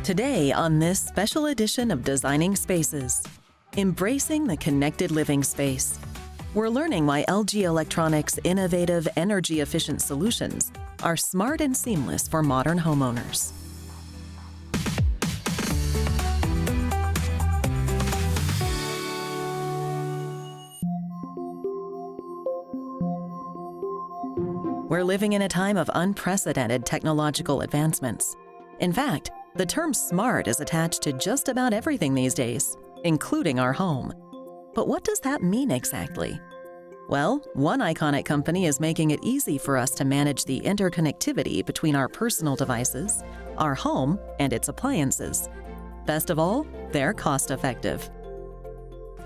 Today on this special edition of Designing Spaces, embracing the connected living space, we're learning why LG Electronics' innovative, energy-efficient solutions are smart and seamless for modern homeowners. We're living in a time of unprecedented technological advancements. In fact, the term smart is attached to just about everything these days, including our home. But what does that mean exactly? Well, one iconic company is making it easy for us to manage the interconnectivity between our personal devices, our home, and its appliances. Best of all, they're cost-effective.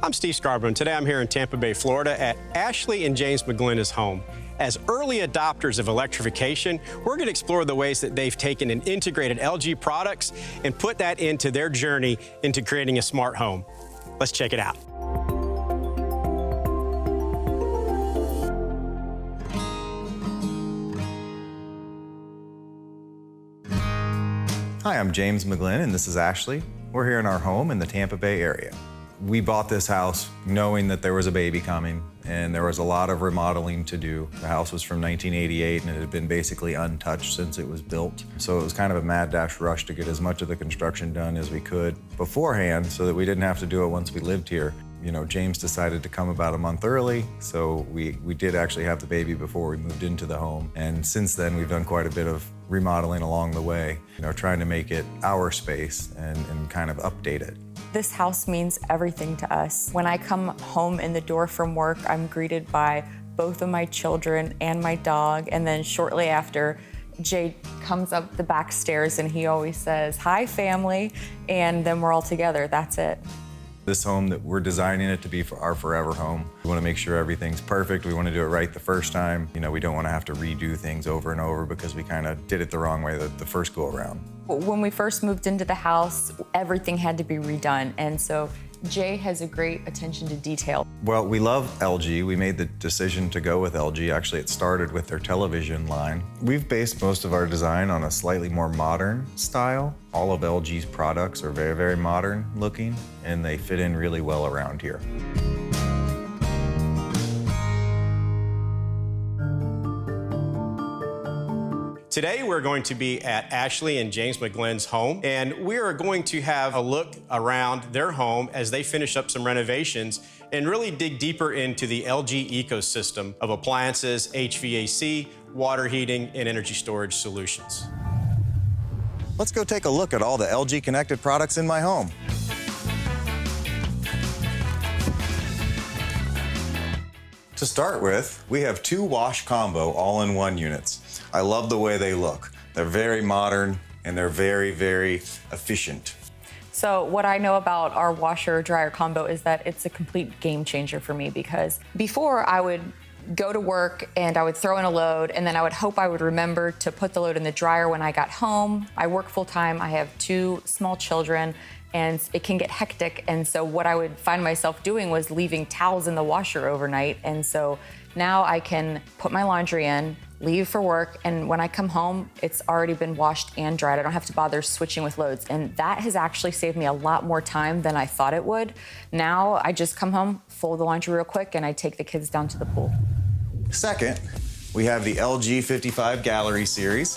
I'm Steve Scarborough, and today I'm here in Tampa Bay, Florida at Ashley and James McGlin's home. As early adopters of electrification, we're going to explore the ways that they've taken and integrated LG products and put that into their journey into creating a smart home. Let's check it out. Hi, I'm James McGlynn, and this is Ashley. We're here in our home in the Tampa Bay area. We bought this house knowing that there was a baby coming, and there was a lot of remodeling to do. The house was from 1988, and it had been basically untouched since it was built. So it was kind of a mad dash rush to get as much of the construction done as we could beforehand so that we didn't have to do it once we lived here. You know, James decided to come about a month early, so we did actually have the baby before we moved into the home. And since then, we've done quite a bit of remodeling along the way, you know, trying to make it our space and kind of update it. This house means everything to us. When I come home in the door from work, I'm greeted by both of my children and my dog. And then shortly after, Jay comes up the back stairs and he always says, "Hi, family," and then we're all together. That's it. This home that we're designing it to be for our forever home. We want to make sure everything's perfect. We want to do it right the first time. You know, we don't want to have to redo things over and over because we kind of did it the wrong way the first go around. When we first moved into the house, everything had to be redone. And so Jay has a great attention to detail. Well, we love LG. We made the decision to go with LG. Actually, it started with their television line. We've based most of our design on a slightly more modern style. All of LG's products are very, very modern looking, and they fit in really well around here. Today, we're going to be at Ashley and James McGlin's home, and we are going to have a look around their home as they finish up some renovations and really dig deeper into the LG ecosystem of appliances, HVAC, water heating, and energy storage solutions. Let's go take a look at all the LG connected products in my home. To start with, we have two wash combo all-in-one units. I love the way they look. They're very modern and they're very, very efficient. So what I know about our washer dryer combo is that it's a complete game changer for me, because before I would go to work and I would throw in a load and then I would hope I would remember to put the load in the dryer when I got home. I work full time, I have two small children, and it can get hectic. And so what I would find myself doing was leaving towels in the washer overnight. And so now I can put my laundry in, leave for work, and when I come home, it's already been washed and dried. I don't have to bother switching with loads. And that has actually saved me a lot more time than I thought it would. Now I just come home, fold the laundry real quick, and I take the kids down to the pool. Second, we have the LG 55 Gallery series,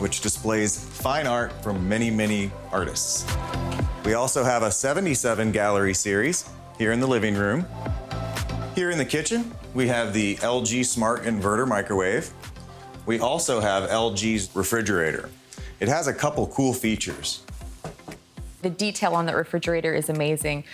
which displays fine art from many, many artists. We also have a 77 Gallery series here in the living room. Here in the kitchen, we have the LG Smart Inverter Microwave. We also have LG's refrigerator. It has a couple cool features. The detail on the refrigerator is amazing.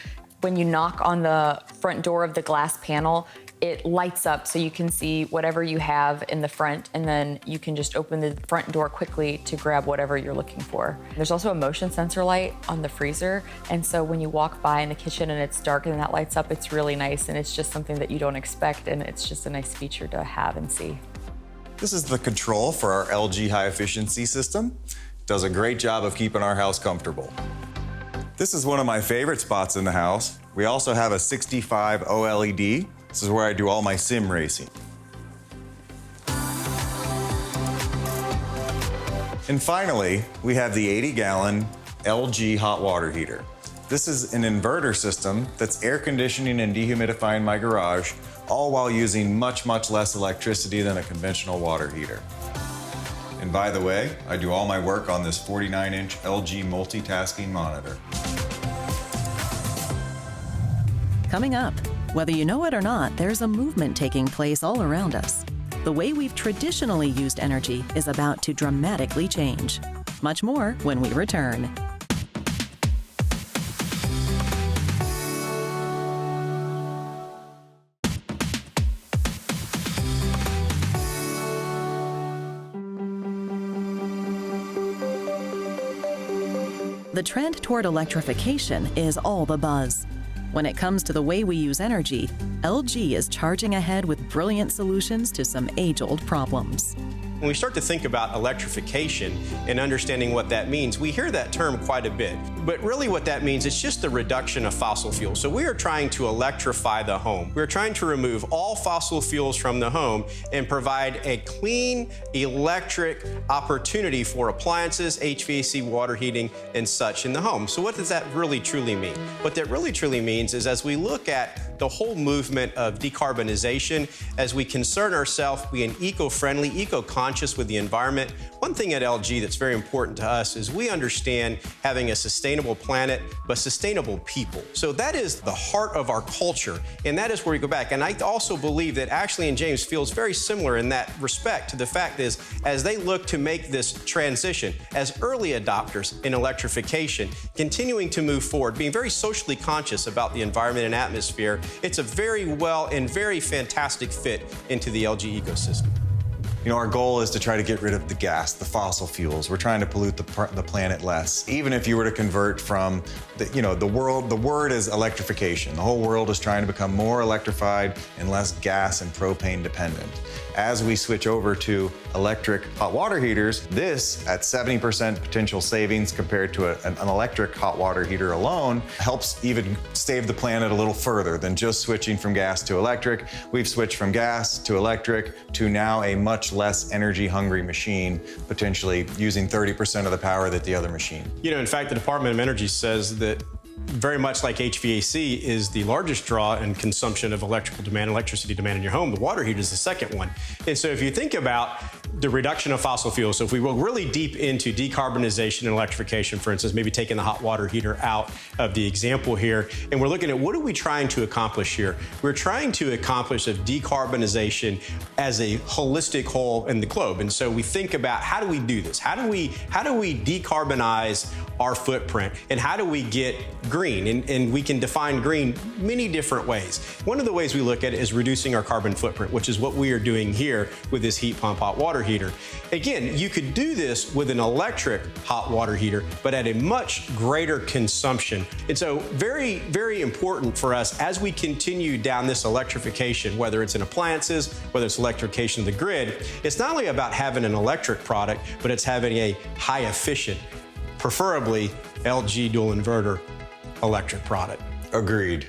When you knock on the front door of the glass panel, it lights up so you can see whatever you have in the front, and then you can just open the front door quickly to grab whatever you're looking for. There's also a motion sensor light on the freezer, and so when you walk by in the kitchen and it's dark and that lights up, it's really nice, and it's just something that you don't expect, and it's just a nice feature to have and see. This is the control for our LG high efficiency system. It does a great job of keeping our house comfortable. This is one of my favorite spots in the house. We also have a 65 OLED. This is where I do all my sim racing. And finally, we have the 80-gallon LG hot water heater. This is an inverter system that's air conditioning and dehumidifying my garage, all while using much, much less electricity than a conventional water heater. And by the way, I do all my work on this 49-inch LG multitasking monitor. Coming up, whether you know it or not, there's a movement taking place all around us. The way we've traditionally used energy is about to dramatically change. Much more when we return. The trend toward electrification is all the buzz. When it comes to the way we use energy, LG is charging ahead with brilliant solutions to some age-old problems. When we start to think about electrification and understanding what that means, we hear that term quite a bit. But really what that means, it's just the reduction of fossil fuels. So we are trying to electrify the home. We're trying to remove all fossil fuels from the home and provide a clean electric opportunity for appliances, HVAC, water heating, and such in the home. So what does that really truly mean? What that really truly means is as we look at the whole movement of decarbonization, as we concern ourselves being eco-friendly, eco-conscious with the environment, one thing at LG that's very important to us is we understand having a sustainable planet, but sustainable people. So that is the heart of our culture, and that is where we go back. And I also believe that Ashley and James feels very similar in that respect to the fact is, as they look to make this transition, as early adopters in electrification, continuing to move forward, being very socially conscious about the environment and atmosphere, it's a very well and very fantastic fit into the LG ecosystem. You know, our goal is to try to get rid of the gas, the fossil fuels. We're trying to pollute the planet less. Even if you were to convert from, the word is electrification. The whole world is trying to become more electrified and less gas and propane dependent. As we switch over to electric hot water heaters, this, at 70% potential savings compared to an electric hot water heater alone, helps even save the planet a little further than just switching from gas to electric. We've switched from gas to electric to now a much less energy-hungry machine, potentially using 30% of the power that the other machine. In fact, the Department of Energy says that very much like HVAC is the largest draw in consumption of electricity demand in your home, the water heater is the second one. And so if you think about the reduction of fossil fuels, so if we go really deep into decarbonization and electrification, for instance, maybe taking the hot water heater out of the example here, and we're looking at what are we trying to accomplish here? We're trying to accomplish a decarbonization as a holistic whole in the globe. And so we think about how do we do this? How do we decarbonize our footprint? And how do we get green? And we can define green many different ways. One of the ways we look at it is reducing our carbon footprint, which is what we are doing here with this heat pump hot water heater. Again, you could do this with an electric hot water heater, but at a much greater consumption. And so very, very important for us as we continue down this electrification, whether it's in appliances, whether it's electrification of the grid, it's not only about having an electric product, but it's having a high efficient, preferably LG dual inverter electric product. Agreed.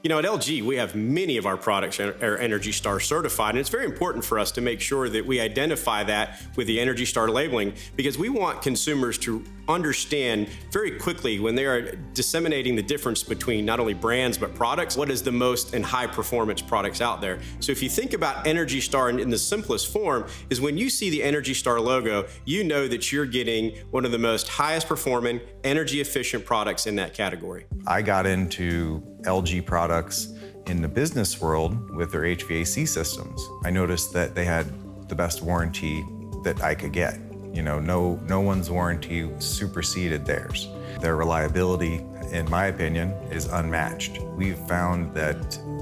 At LG, we have many of our products are Energy Star certified, and it's very important for us to make sure that we identify that with the Energy Star labeling, because we want consumers to understand very quickly when they are disseminating the difference between not only brands but products, what is the most and high performance products out there. So if you think about Energy Star in the simplest form, is when you see the Energy Star logo, you know that you're getting one of the most highest performing, energy efficient products in that category. I got into LG products in the business world with their HVAC systems. I noticed that they had the best warranty that I could get. No one's warranty superseded theirs. Their reliability, in my opinion, is unmatched. We've found that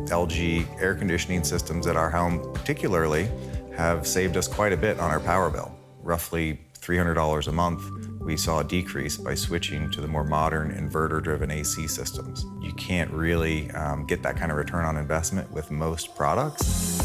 LG air conditioning systems at our home particularly have saved us quite a bit on our power bill. Roughly $300 a month, we saw a decrease by switching to the more modern inverter-driven AC systems. You can't really get that kind of return on investment with most products.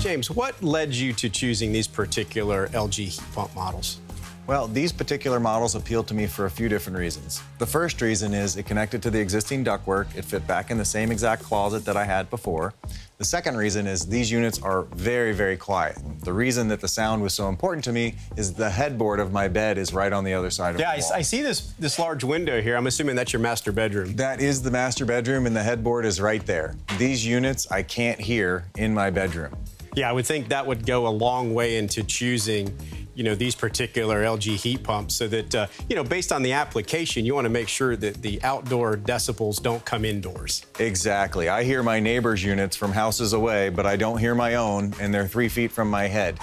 James, what led you to choosing these particular LG heat pump models? Well, these particular models appeal to me for a few different reasons. The first reason is it connected to the existing ductwork. It fit back in the same exact closet that I had before. The second reason is these units are very, very quiet. The reason that the sound was so important to me is the headboard of my bed is right on the other side of the wall. Yeah, I see this large window here. I'm assuming that's your master bedroom. That is the master bedroom, and the headboard is right there. These units I can't hear in my bedroom. Yeah, I would think that would go a long way into choosing these particular LG heat pumps so that, based on the application, you want to make sure that the outdoor decibels don't come indoors. Exactly. I hear my neighbor's units from houses away, but I don't hear my own, and they're 3 feet from my head.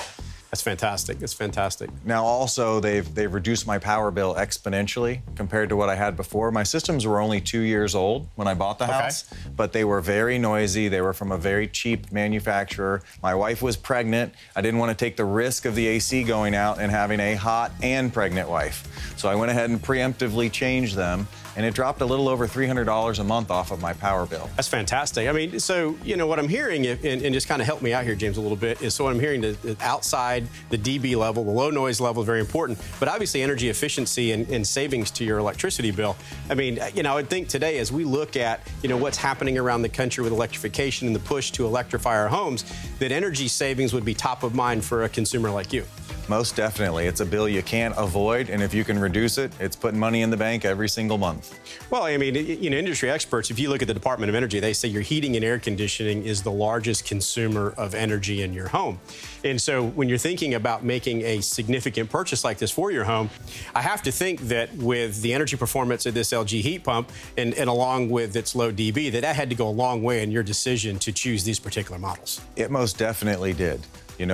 That's fantastic. That's fantastic. Now, also, they've reduced my power bill exponentially compared to what I had before. My systems were only 2 years old when I bought the house, but they were very noisy. They were from a very cheap manufacturer. My wife was pregnant. I didn't want to take the risk of the AC going out and having a hot and pregnant wife. So I went ahead and preemptively changed them, and it dropped a little over $300 a month off of my power bill. That's fantastic. I mean, so, what I'm hearing, and just kind of help me out here, James, a little bit, is so what I'm hearing, the outside, the dB level, the low noise level is very important, but obviously energy efficiency and savings to your electricity bill. I mean, I would think today as we look at, what's happening around the country with electrification and the push to electrify our homes, that energy savings would be top of mind for a consumer like you. Most definitely. It's a bill you can't avoid, and if you can reduce it, it's putting money in the bank every single month. Well, I mean, industry experts, if you look at the Department of Energy, they say your heating and air conditioning is the largest consumer of energy in your home. And so when you're thinking about making a significant purchase like this for your home, I have to think that with the energy performance of this LG heat pump and along with its low dB, that had to go a long way in your decision to choose these particular models. It most definitely did.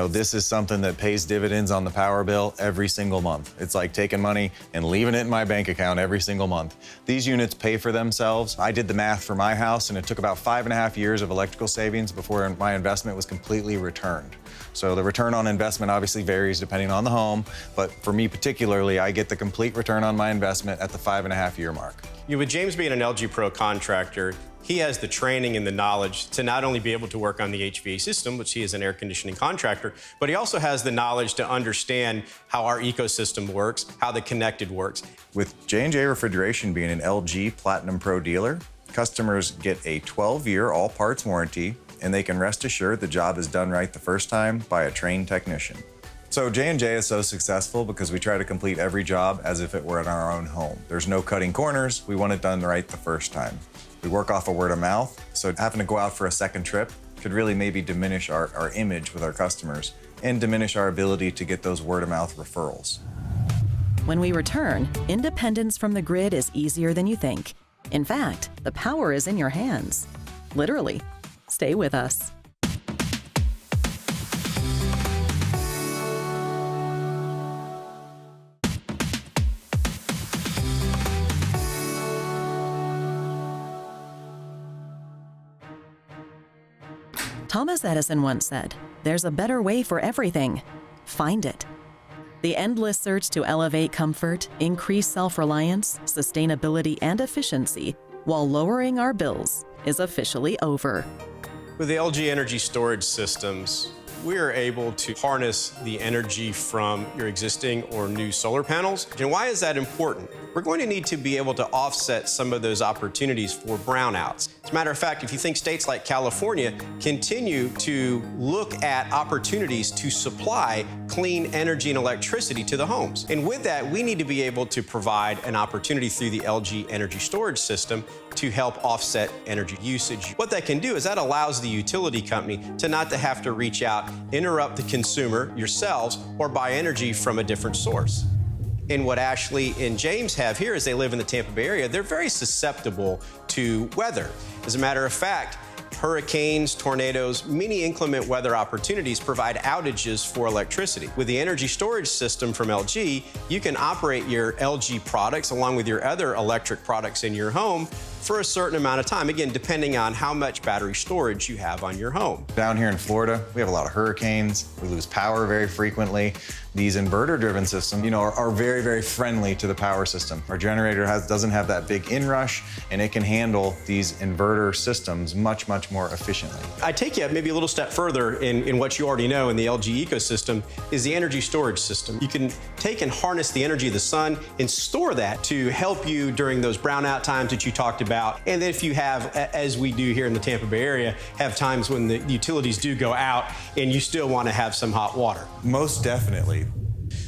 This is something that pays dividends on the power bill every single month. It's like taking money and leaving it in my bank account every single month. These units pay for themselves. I did the math for my house, and it took about 5.5 years of electrical savings before my investment was completely returned. So the return on investment obviously varies depending on the home, but for me particularly, I get the complete return on my investment at the 5.5-year mark. With James being an LG Pro contractor, he has the training and the knowledge to not only be able to work on the HVAC system, which he is an air conditioning contractor, but he also has the knowledge to understand how our ecosystem works, how the connected works. With J&J Refrigeration being an LG Platinum Pro dealer, customers get a 12-year all parts warranty, and they can rest assured the job is done right the first time by a trained technician. So J&J is so successful because we try to complete every job as if it were in our own home. There's no cutting corners. We want it done right the first time. We work off of word of mouth, so having to go out for a second trip could really maybe diminish our image with our customers and diminish our ability to get those word of mouth referrals. When we return, independence from the grid is easier than you think. In fact, the power is in your hands. Literally. Stay with us. Thomas Edison once said, "There's a better way for everything. Find it." The endless search to elevate comfort, increase self-reliance, sustainability, and efficiency while lowering our bills is officially over. With the LG energy storage systems, we are able to harness the energy from your existing or new solar panels. And why is that important? We're going to need to be able to offset some of those opportunities for brownouts. As a matter of fact, if you think states like California continue to look at opportunities to supply clean energy and electricity to the homes. And with that, we need to be able to provide an opportunity through the LG energy storage system to help offset energy usage. What that can do is that allows the utility company to not to have to reach out, interrupt the consumer, yourselves, or buy energy from a different source. And what Ashley and James have here is they live in the Tampa Bay area. They're very susceptible to weather. As a matter of fact, hurricanes, tornadoes, many inclement weather opportunities provide outages for electricity. With the energy storage system from LG, you can operate your LG products along with your other electric products in your home for a certain amount of time, again, depending on how much battery storage you have on your home. Down here in Florida, we have a lot of hurricanes. We lose power very frequently. These inverter-driven systems, are very, very friendly to the power system. Our generator doesn't have that big inrush, and it can handle these inverter systems much, much more efficiently. I take you maybe a little step further in what you already know in the LG ecosystem is the energy storage system. You can take and harness the energy of the sun and store that to help you during those brownout times that you talked about. And then if you have, as we do here in the Tampa Bay area, have times when the utilities do go out and you still want to have some hot water. Most definitely.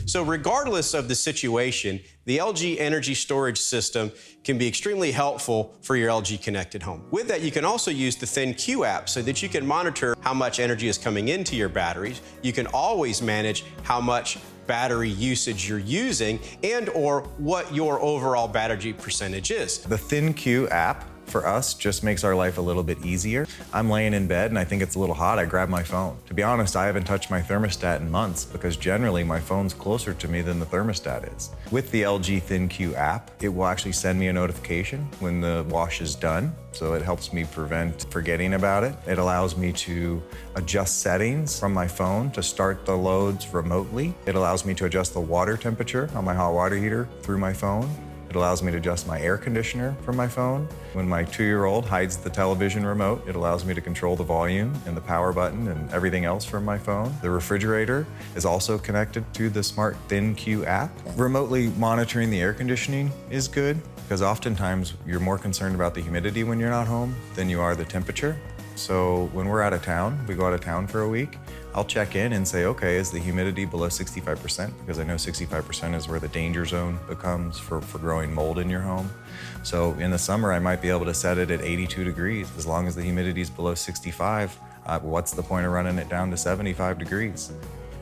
So regardless of the situation, the LG energy storage system can be extremely helpful for your LG connected home. With that, you can also use the ThinQ app so that you can monitor how much energy is coming into your batteries. You can always manage how much battery usage you're using and or what your overall battery percentage is. The ThinQ app for us just makes our life a little bit easier. I'm laying in bed and I think it's a little hot, I grab my phone. To be honest, I haven't touched my thermostat in months because generally my phone's closer to me than the thermostat is. With the LG ThinQ app, it will actually send me a notification when the wash is done, so it helps me prevent forgetting about it. It allows me to adjust settings from my phone to start the loads remotely. It allows me to adjust the water temperature on my hot water heater through my phone. It allows me to adjust my air conditioner from my phone. When my 2-year-old hides the television remote, it allows me to control the volume and the power button and everything else from my phone. The refrigerator is also connected to the smart ThinQ app. Remotely monitoring the air conditioning is good because oftentimes you're more concerned about the humidity when you're not home than you are the temperature. So when we're out of town, we go out of town for a week, I'll check in and say, okay, is the humidity below 65%? Because I know 65% is where the danger zone becomes for growing mold in your home. So in the summer, I might be able to set it at 82 degrees. As long as the humidity is below 65, what's the point of running it down to 75 degrees?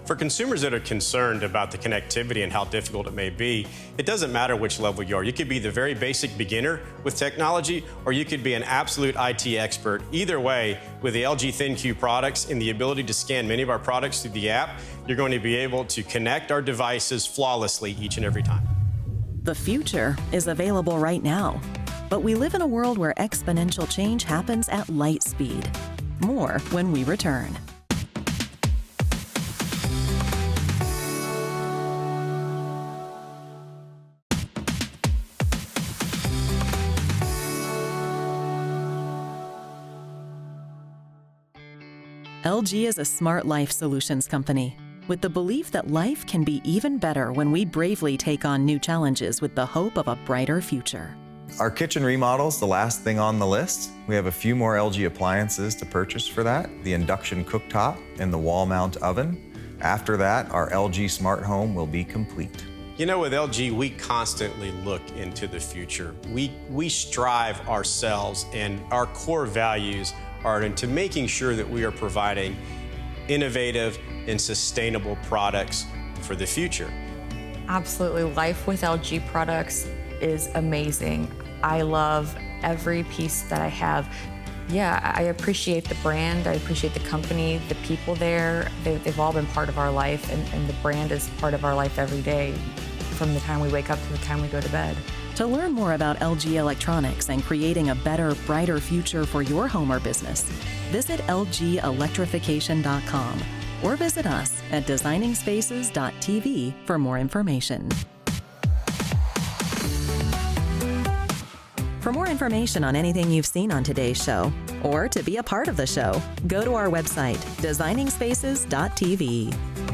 For consumers that are concerned about the connectivity and how difficult it may be, it doesn't matter which level you are. You could be the very basic beginner with technology, or you could be an absolute IT expert. Either way, with the LG ThinQ products and the ability to scan many of our products through the app, you're going to be able to connect our devices flawlessly each and every time. The future is available right now, but we live in a world where exponential change happens at light speed. More when we return. LG is a smart life solutions company with the belief that life can be even better when we bravely take on new challenges with the hope of a brighter future. Our kitchen remodel's the last thing on the list. We have a few more LG appliances to purchase for that, the induction cooktop and the wall mount oven. After that, our LG smart home will be complete. You know, with LG, we constantly look into the future. We strive ourselves, and our core values are into making sure that we are providing innovative and sustainable products for the future. Absolutely. Life with LG products is amazing. I love every piece that I have. Yeah, I appreciate the brand, I appreciate the company, the people there. They've all been part of our life, and the brand is part of our life every day, from the time we wake up to the time we go to bed. To learn more about LG Electronics and creating a better, brighter future for your home or business, visit lgelectrification.com or visit us at designingspaces.tv for more information. For more information on anything you've seen on today's show, or to be a part of the show, go to our website, designingspaces.tv.